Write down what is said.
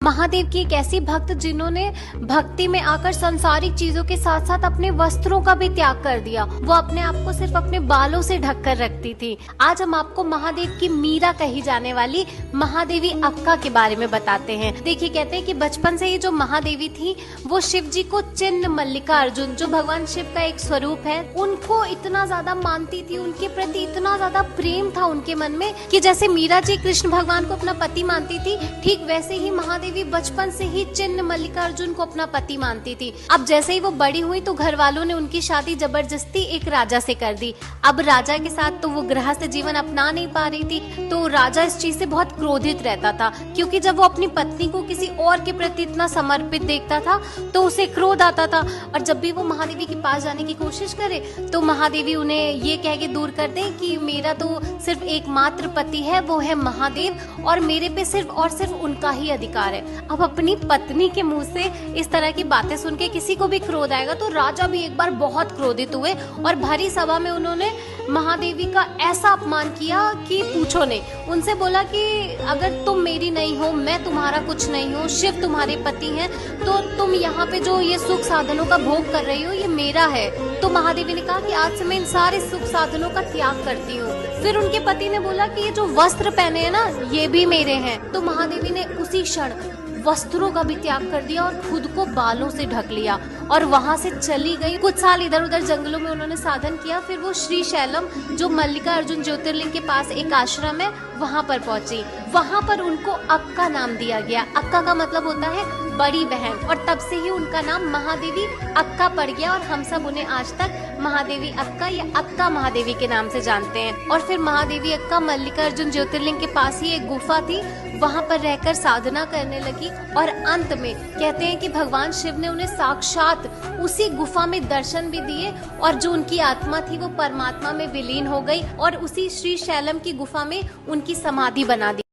महादेव की एक ऐसी भक्त जिन्होंने भक्ति में आकर सांसारिक चीजों के साथ साथ अपने वस्त्रों का भी त्याग कर दिया। वो अपने आप को सिर्फ अपने बालों से ढककर रखती थी। आज हम आपको महादेव की मीरा कही जाने वाली महादेवी अक्का के बारे में बताते हैं। देखिए, कहते हैं कि बचपन से ही जो महादेवी थी वो शिव जी को चिन्ह मल्लिकार्जुन, जो भगवान शिव का एक स्वरूप है, उनको इतना ज्यादा मानती थी, उनके प्रति इतना ज्यादा प्रेम था उनके मन में कि जैसे मीरा जी कृष्ण भगवान को अपना पति मानती थी, ठीक वैसे ही महादेवी बचपन से ही चिन्ह मल्लिकार्जुन को अपना पति मानती थी। अब जैसे ही वो बड़ी हुई तो घर वालों ने उनकी शादी जबरदस्ती एक राजा से कर दी। अब राजा के साथ तो वो गृहस्थ जीवन अपना नहीं पा रही थी, तो राजा इस चीज से बहुत क्रोधित रहता था, क्योंकि जब वो अपनी पत्नी को किसी और के प्रति इतना समर्पित देखता था तो उसे क्रोध आता था। और जब भी वो महादेवी के पास जाने की कोशिश करे तो महादेवी उन्हें ये कह के दूर कर दे कि मेरा तो सिर्फ एकमात्र पति है, वो है महादेव, और मेरे पे सिर्फ और सिर्फ उनका ही अधिकार है। अब अपनी पत्नी के मुंह से इस तरह की बातें सुन के किसी को भी क्रोध आएगा, तो राजा भी एक बार बहुत क्रोधित हुए और भरी सभा में उन्होंने महादेवी का ऐसा अपमान किया कि पूछो नहीं। उनसे बोला कि अगर तुम मेरी नहीं हो, मैं तुम्हारा कुछ नहीं हूँ, शिव तुम्हारे पति हैं, तो तुम यहाँ पे जो ये सुख साधनों का भोग कर रही हो ये मेरा है। तो महादेवी ने कहा कि आज से मैं इन सारे सुख साधनों का त्याग करती हूँ। फिर उनके पति ने बोला कि ये जो वस्त्र पहने हैं ना, ये भी मेरे हैं। तो महादेवी ने उसी क्षण वस्त्रों का भी त्याग कर दिया और खुद को बालों से ढक लिया और वहां से चली गई। कुछ साल इधर उधर जंगलों में उन्होंने साधन किया। फिर वो श्री शैलम, जो मल्लिकार्जुन ज्योतिर्लिंग के पास एक आश्रम है, वहां पर पहुंची। वहां पर उनको अक्का नाम दिया गया। अक्का का मतलब होता है बड़ी बहन, और तब से ही उनका नाम महादेवी अक्का पड़ गया और हम सब उन्हें आज तक महादेवी अक्का या अक्का महादेवी के नाम से जानते हैं। और फिर महादेवी अक्का मल्लिकार्जुन ज्योतिर्लिंग के पास ही एक गुफा थी, वहां पर रहकर साधना करने लगी और अंत में कहते हैं कि भगवान शिव ने उन्हें साक्षात उसी गुफा में दर्शन भी दिए और जो उनकी आत्मा थी वो परमात्मा में विलीन हो गई और उसी श्री शैलम की गुफा में उनकी समाधि बना दी।